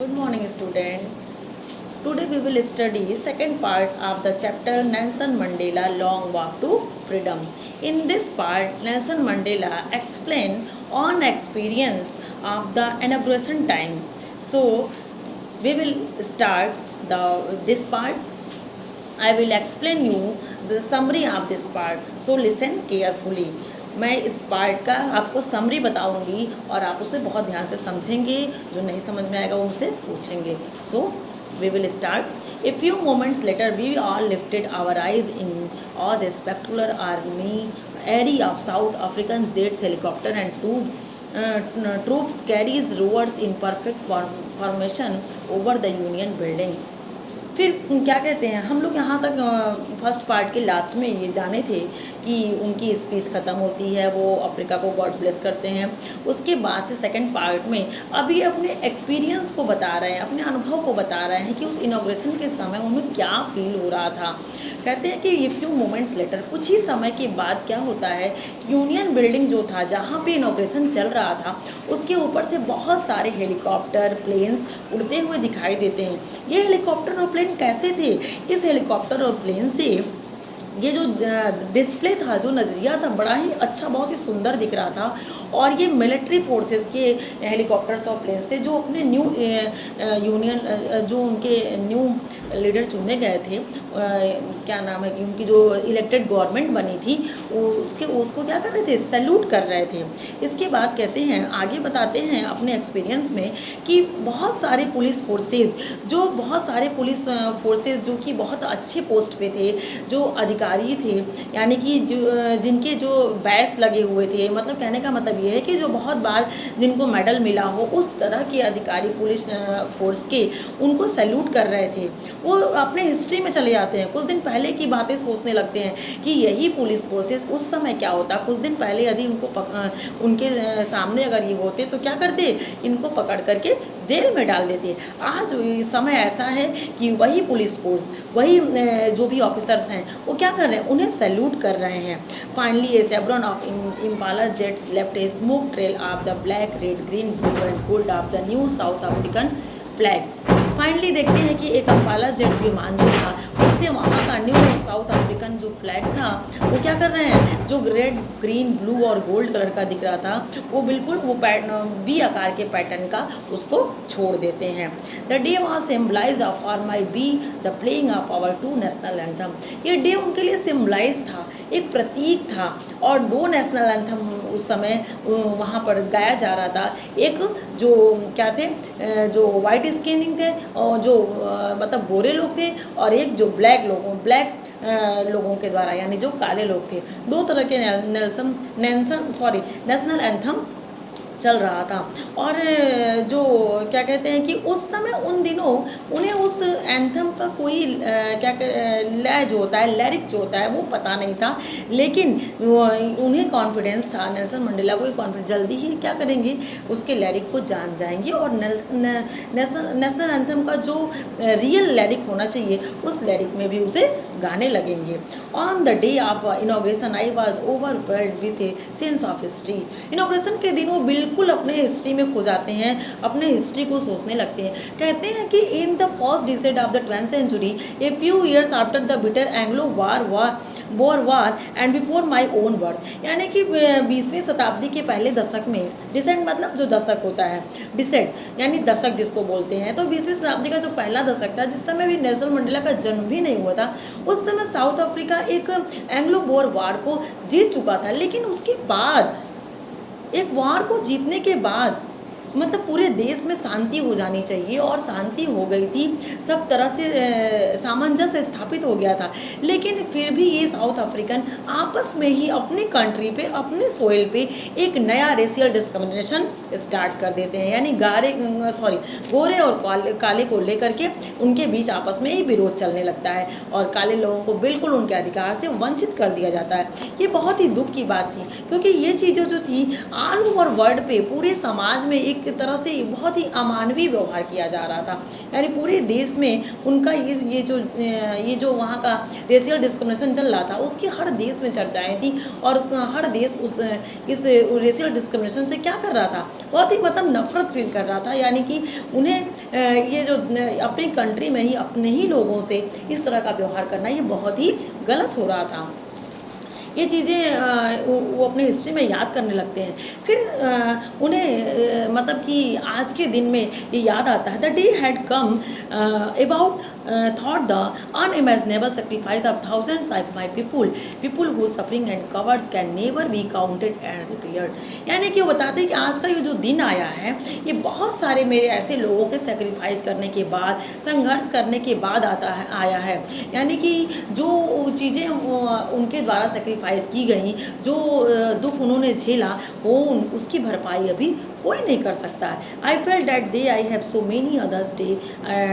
Good morning, student. Today we will study second part of the chapter Nelson Mandela Long Walk to Freedom. In this part, Nelson Mandela explained on experience of the inauguration time. So we will start this part. I will explain you the summary of this part. So listen carefully. मैं इस part का आपको summary बताऊंगी और आप उसे बहुत ध्यान से समझेंगे। जो नहीं समझ में आएगा वो मुझसे पूछेंगे। So we will start. A few moments later we all lifted our eyes in awe a spectacular army array of South African jets helicopter and to troops carriers rovers in perfect formation over the Union Buildings. फिर क्या कहते हैं, हम लोग यहाँ तक first part के last में ये जाने थे कि उनकी स्पीच ख़त्म होती है, वो अफ्रीका को गॉड ब्लेस करते हैं। उसके बाद से सेकंड पार्ट में अभी अपने एक्सपीरियंस को बता रहे हैं, अपने अनुभव को बता रहे हैं कि उस इनॉग्रेशन के समय उन्हें क्या फील हो रहा था। कहते हैं कि ये फ्यू मोमेंट्स लेटर, कुछ ही समय के बाद क्या होता है, यूनियन बिल्डिंग जो था जहाँ पे इनॉग्रेशन चल रहा था उसके ऊपर से बहुत सारे हेलीकॉप्टर प्लेन्स उड़ते हुए दिखाई देते हैं। ये हेलीकॉप्टर और प्लेन कैसे थे? इस हेलीकॉप्टर और प्लेन से ये जो डिस्प्ले था, जो नज़रिया था, बड़ा ही अच्छा, बहुत ही सुंदर दिख रहा था। और ये मिलिट्री फोर्सेस के हेलीकॉप्टर्स और प्लेन्स थे जो अपने न्यू यूनियन जो उनके न्यू लीडर चुने गए थे, क्या नाम है कि उनकी जो इलेक्टेड गवर्नमेंट बनी थी उसको क्या कर रहे थे, सैल्यूट कर रहे थे। इसके बाद कहते हैं, आगे बताते हैं अपने एक्सपीरियंस में कि बहुत सारे पुलिस फोर्सेस जो कि बहुत अच्छे पोस्ट पे थे, जो अधिकारी थे, यानी कि जिनके जो बैच लगे हुए थे, मतलब कहने का मतलब ये है कि जो बहुत बार जिनको मेडल मिला हो, उस तरह के अधिकारी पुलिस फोर्स के उनको सैल्यूट कर रहे थे। वो अपने हिस्ट्री में चले जाते हैं, कुछ दिन पहले की बातें सोचने लगते हैं कि यही पुलिस फोर्सेस उस समय क्या होता, कुछ दिन पहले यदि उनके सामने अगर ये होते तो क्या करते, इनको पकड़ करके जेल में डाल देते। आज समय ऐसा है कि वही पुलिस फोर्स, वही जो भी ऑफिसर्स हैं, वो क्या कर रहे हैं, उन्हें सैल्यूट कर रहे हैं। Finally a chevron of Impala jets left a smoke trail of the black, red, green, blue and gold of the new South African flag. Finally देखते हैं कि एक अम्पाला जेट विमान जो था, उससे वहाँ का न्यू साउथ अफ्रीकन जो फ्लैग था वो क्या कर रहे हैं, जो रेड, ग्रीन, ब्लू और गोल्ड कलर का दिख रहा था, वो बिल्कुल वो वी आकार के पैटर्न का उसको छोड़ देते हैं। The day was symbolize of for my be the playing of our two national anthem. ये डे उनके लिए सिम्बलाइज था, एक प्रतीक था, और दो नेशनल एंथम उस समय वहाँ पर गाया जा रहा था। एक जो क्या थे, जो वाइट स्किनिंग थे और जो मतलब गोरे लोग थे, और एक जो ब्लैक लोगों के द्वारा, यानी जो काले लोग थे। दो तरह के नेशनल एंथम चल रहा था। और जो क्या कहते हैं कि उस समय उन दिनों उन्हें उस एंथम का कोई लय जो होता है, लिरिक जो होता है, वो पता नहीं था, लेकिन उन्हें कॉन्फिडेंस था, नेल्सन मंडेला को कॉन्फिडेंस, जल्दी ही क्या करेंगे, उसके लिरिक को जान जाएंगे और नेशनल एंथम का जो रियल लिरिक होना चाहिए उस लिरिक में भी उसे गाने लगेंगे। On the day of inauguration I was overwhelmed with a sense of history. Inauguration के दिन वो बिल्कुल अपने हिस्ट्री में खो जाते हैं, अपने हिस्ट्री को सोचने लगते हैं। कहते हैं कि in the first decade of the 20th century, a few years after the bitter Anglo war and before my own birth, यानी कि 20वीं शताब्दी के पहले दशक में, डिसेंट मतलब जो दशक होता है, डिसेंट यानी दशक जिसको बोलते हैं, तो 20वीं शताब्दी का जो पहला दशक था, जिस समय भी नेल्सन मंडेला का जन्म भी नहीं हुआ था, उस समय साउथ अफ्रीका एक एंग्लो बोर वार को जीत चुका था। लेकिन उसके बाद, एक वार को जीतने के बाद, मतलब पूरे देश में शांति हो जानी चाहिए, और शांति हो गई थी, सब तरह से सामंजस्य स्थापित हो गया था। लेकिन फिर भी ये साउथ अफ्रीकन आपस में ही अपनी कंट्री पे, अपने सोइल पे एक नया रेशियल डिस्क्रिमिनेशन स्टार्ट कर देते हैं, यानी गोरे और काले को लेकर के उनके बीच आपस में ही विरोध चलने लगता है, और काले लोगों को बिल्कुल उनके अधिकार से वंचित कर दिया जाता है। ये बहुत ही दुख की बात थी, क्योंकि ये चीज़ें जो थी ऑल ओवर वर्ल्ड पे, पूरे समाज में एक एक तरह से बहुत ही अमानवीय व्यवहार किया जा रहा था। यानी पूरे देश में उनका ये जो वहाँ का रेशियल डिस्क्रिमिनेशन चल रहा था, उसकी हर देश में चर्चाएं थी और हर देश इस रेशियल डिस्क्रिमिनेशन से क्या कर रहा था, बहुत ही मतलब नफरत फील कर रहा था। यानी कि उन्हें ये जो अपनी कंट्री में ही अपने ही लोगों से इस तरह का व्यवहार करना ये बहुत ही गलत हो रहा था। ये चीज़ें वो अपने हिस्ट्री में याद करने लगते हैं। फिर उन्हें मतलब कि आज के दिन में ये याद आता है, the day had come about thought the unimaginable sacrifice of thousands of my people who suffering and covers can never be counted and repaired. यानी कि वो बताते हैं कि आज का ये जो दिन आया है, ये बहुत सारे मेरे ऐसे लोगों के सेक्रीफाइस करने के बाद, संघर्ष करने के बाद आया है। यानी कि जो चीज़ें उनके द्वारा सेक्रीफाइस की गई, जो दुख उन्होंने झेला, वो उसकी भरपाई अभी कोई नहीं कर सकता है। I felt that day I have so many others day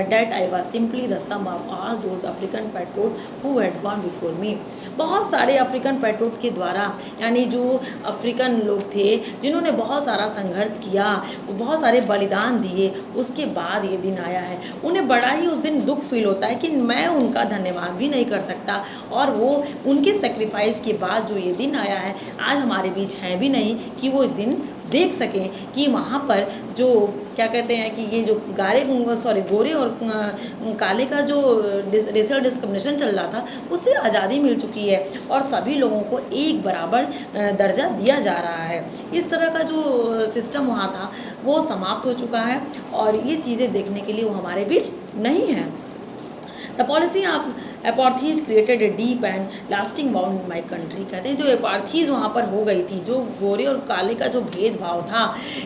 that I was simply the sum of all those African patriots who had gone before me. बहुत सारे अफ्रीकन पेट्रोट के द्वारा, यानी जो अफ्रीकन लोग थे जिन्होंने बहुत सारा संघर्ष किया, बहुत सारे बलिदान दिए, उसके बाद ये दिन आया है। उन्हें बड़ा ही उस दिन दुख फील होता है कि मैं उनका धन्यवाद भी नहीं कर सकता, और वो उनके सेक्रीफाइस के बाद जो ये दिन आया है, आज हमारे बीच है भी नहीं कि वो दिन देख सकें कि वहाँ पर जो क्या कहते हैं कि ये जो गोरे और काले का जो रेशियल डिस्क्रिमिनेशन चल रहा था, उससे आज़ादी मिल चुकी है और सभी लोगों को एक बराबर दर्जा दिया जा रहा है। इस तरह का जो सिस्टम वहाँ था वो समाप्त हो चुका है और ये चीज़ें देखने के लिए वो हमारे बीच नहीं है। The policy of apartheid created a deep and lasting bound in my country. कहते हैं जो एपार्थीज वहाँ पर हो गई थी, जो गोरे और काले का जो भेदभाव था,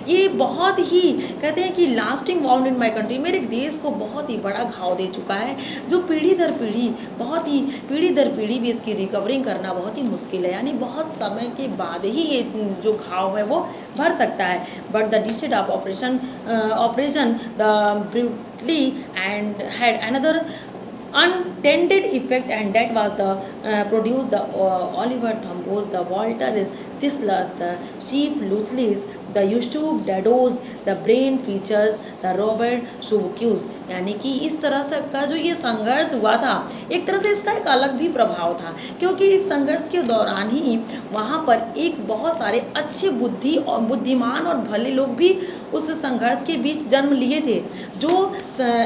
ये बहुत ही कहते हैं कि lasting bound in my country, मेरे देश को बहुत ही बड़ा घाव दे चुका है, जो पीढ़ी दर पीढ़ी भी इसकी रिकवरिंग करना बहुत ही मुश्किल है। यानी बहुत समय के बाद ही ये जो घाव है वो भर सकता है। But the decide of operation the brutally and had another unintended effect, and that was the produced the Oliver Thambos, the Walter Sislers, the Chief Luthlis, the Yusuf Dados, the Brain Features, the Robert Shubkius। यानी कि इस तरह से का जो ये संघर्ष हुआ था, एक तरह से इसका एक अलग भी प्रभाव था, क्योंकि इस संघर्ष के दौरान ही वहाँ पर एक बहुत सारे अच्छे बुद्धिमान और भले लोग भी उस संघर्ष के बीच जन्म लिए थे, जो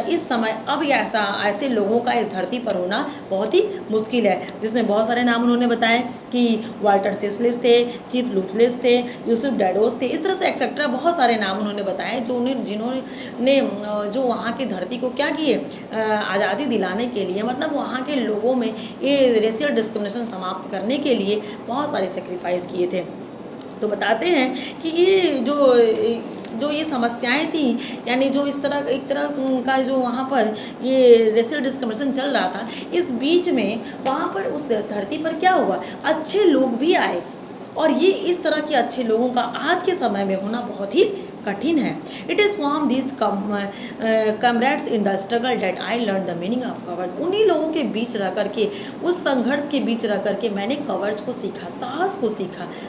इस समय अब ऐसे लोगों का इस धरती पर होना बहुत ही मुश्किल है। जिसमें बहुत सारे नाम उन्होंने बताए कि वाल्टर सिसलिस थे, चीफ लुथलिस थे, यूसुफ डैडोस थे, इस तरह से एक्सेट्रा बहुत सारे नाम उन्होंने बताए जिन्होंने जो वहाँ की धरती को क्या किए, आज़ादी दिलाने के लिए, मतलब वहाँ के लोगों में ये रेशियल डिस्क्रिमिनेशन समाप्त करने के लिए बहुत सारे सेक्रीफाइस किए थे। तो बताते हैं कि ये जो ये समस्याएं थी, यानी जो एक तरह का जो वहाँ पर ये रेशियल डिस्क्रिमिनेशन चल रहा था, इस बीच में वहाँ पर उस धरती पर क्या हुआ, अच्छे लोग भी आए, और ये इस तरह के अच्छे लोगों का आज के समय में होना बहुत ही कठिन है। It is from this comrades in the struggle that I learn the meaning of covers. उन्हीं लोगों के बीच रह करके, उस संघर्ष के बीच रह करके मैंने कवर्स को सीखा,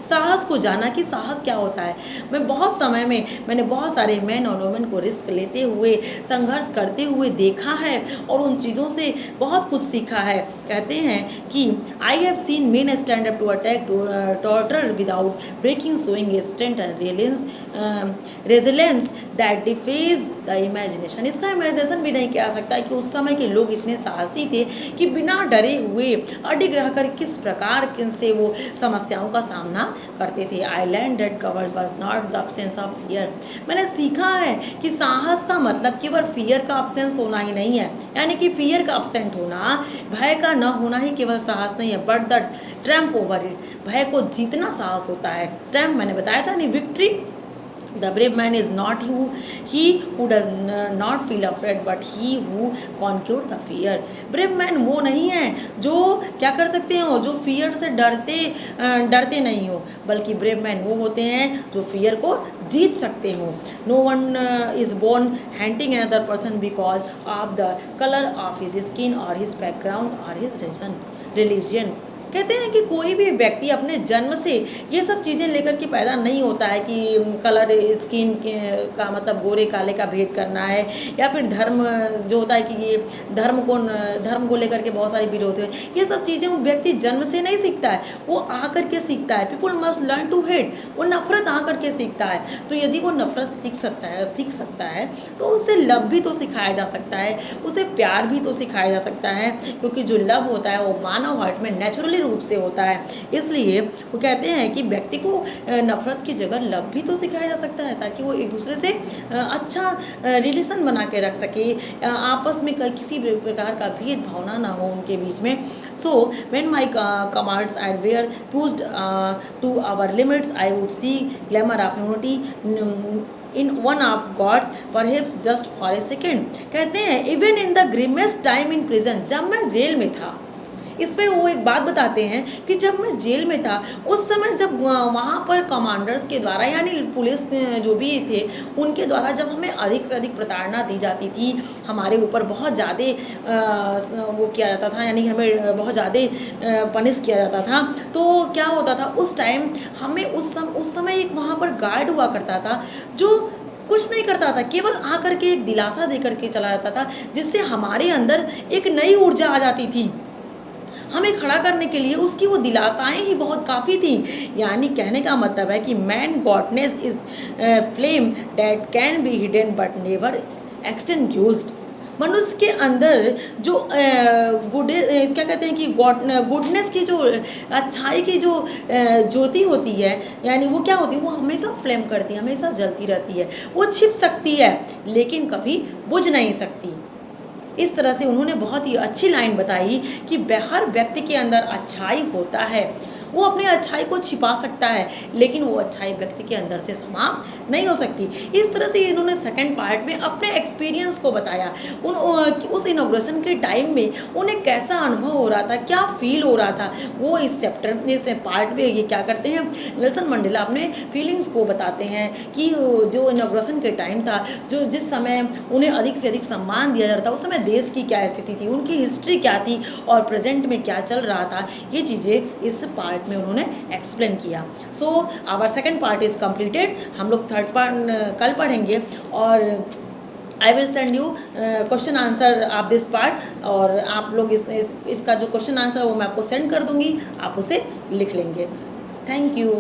साहस को जाना कि साहस क्या होता है। मैं बहुत समय में मैंने बहुत सारे मैन और वुमेन को रिस्क लेते हुए, संघर्ष करते हुए देखा है और उन चीज़ों से बहुत कुछ सीखा है। कहते हैं कि I have seen men stand up to attack torture without breaking, showing a strength and resilience that defies the imagination. इसका इमेजिनेशन भी नहीं किया सकता कि उस समय के लोग इतने साहसी थे कि बिना डरे हुए अडिग रहकर किस प्रकार से वो समस्याओं का सामना करते थे। I learn that covers was not the absence of fear. मैंने सीखा है कि साहस का मतलब केवल फियर का अब्सेंस होना ही नहीं है, यानी कि फियर का अब्सेंट होना, भय का न होना ही केवल साहस नहीं है, but the Trump over it. भय को जीतना साहस होता है। ट्रम्प मैंने बताया था नहीं, victory. The brave man is not he who does not feel afraid, but he who conquered the fear। brave man वो नहीं है जो क्या कर सकते हो, जो फियर से डरते नहीं हो, बल्कि brave man वो होते हैं जो फियर को जीत सकते हो। No one is born hating another person because of the color of his skin or his background or his religion। कहते हैं कि कोई भी व्यक्ति अपने जन्म से ये सब चीज़ें लेकर के पैदा नहीं होता है कि कलर स्किन का मतलब गोरे काले का भेद करना है, या फिर धर्म जो होता है कि ये धर्म को लेकर के बहुत सारे विरोध है। ये सब चीज़ें वो व्यक्ति जन्म से नहीं सीखता है, वो आकर के सीखता है। People must learn to hate, वो नफरत आकर के सीखता है। तो यदि वो नफरत सीख सकता है तो उसे लव भी तो सिखाया जा सकता है, उसे प्यार भी तो सिखाया जा सकता है, क्योंकि जो लव होता है वो मानव हार्ट में नेचुरली रूप से होता है। इसलिए वो कहते हैं कि व्यक्ति को नफरत की जगह लव भी तो सिखाया जा सकता है, ताकि वो एक दूसरे से अच्छा रिलेशन बना के रख सके, आपस में किसी भी प्रकार का भेदभावना ना हो उनके बीच में। So when my commands are were pushed to our limits, I would see glimmer of unity in one of guards perhaps just for a second. कहते हैं even in the grimmest time in prison, जब मैं jail में था, इस पे वो एक बात बताते हैं कि जब मैं जेल में था उस समय जब वहाँ पर कमांडर्स के द्वारा यानी पुलिस जो भी थे उनके द्वारा जब हमें अधिक से अधिक प्रताड़ना दी जाती थी, हमारे ऊपर बहुत ज़्यादा वो किया जाता था, यानी हमें बहुत ज़्यादा पनिश किया जाता था, तो क्या होता था उस टाइम हमें उस समय एक वहाँ पर गार्ड हुआ करता था जो कुछ नहीं करता था, केवल आकर के एक दिलासा दे करके चला जाता था, जिससे हमारे अंदर एक नई ऊर्जा आ जाती थी। हमें खड़ा करने के लिए उसकी वो दिलासाएं ही बहुत काफ़ी थी। यानी कहने का मतलब है कि man goodness is flame that can be hidden but never extinguished. मनुष्य के अंदर जो क्या कहते हैं कि गुडनेस की जो अच्छाई की जो ज्योति होती है, यानी वो क्या होती है, वो हमेशा फ्लेम करती है, हमेशा जलती रहती है। वो छिप सकती है लेकिन कभी बुझ नहीं सकती। इस तरह से उन्होंने बहुत ही अच्छी लाइन बताई कि हर व्यक्ति के अंदर अच्छाई होता है, वो अपनी अच्छाई को छिपा सकता है लेकिन वो अच्छाई व्यक्ति के अंदर से समाप्त नहीं हो सकती। इस तरह से इन्होंने सेकंड पार्ट में अपने एक्सपीरियंस को बताया, उस इनॉग्रेशन के टाइम में उन्हें कैसा अनुभव हो रहा था, क्या फील हो रहा था। वो इस पार्ट में ये क्या करते हैं, नेल्सन मंडेला अपने फीलिंग्स को बताते हैं कि जो इनॉग्रेशन के टाइम था, जो जिस समय उन्हें अधिक से अधिक सम्मान दिया जा रहा था, उस समय देश की क्या स्थिति थी, उनकी हिस्ट्री क्या थी और प्रेजेंट में क्या चल रहा था, ये चीज़ें इस पार्ट में उन्होंने एक्सप्लेन किया। So our second part is completed. हम लोग थर्ड पार्ट कल पढ़ेंगे और I will send you question answer of this part, और आप लोग इसका जो क्वेश्चन आंसर है वो मैं आपको सेंड कर दूंगी, आप उसे लिख लेंगे। Thank you.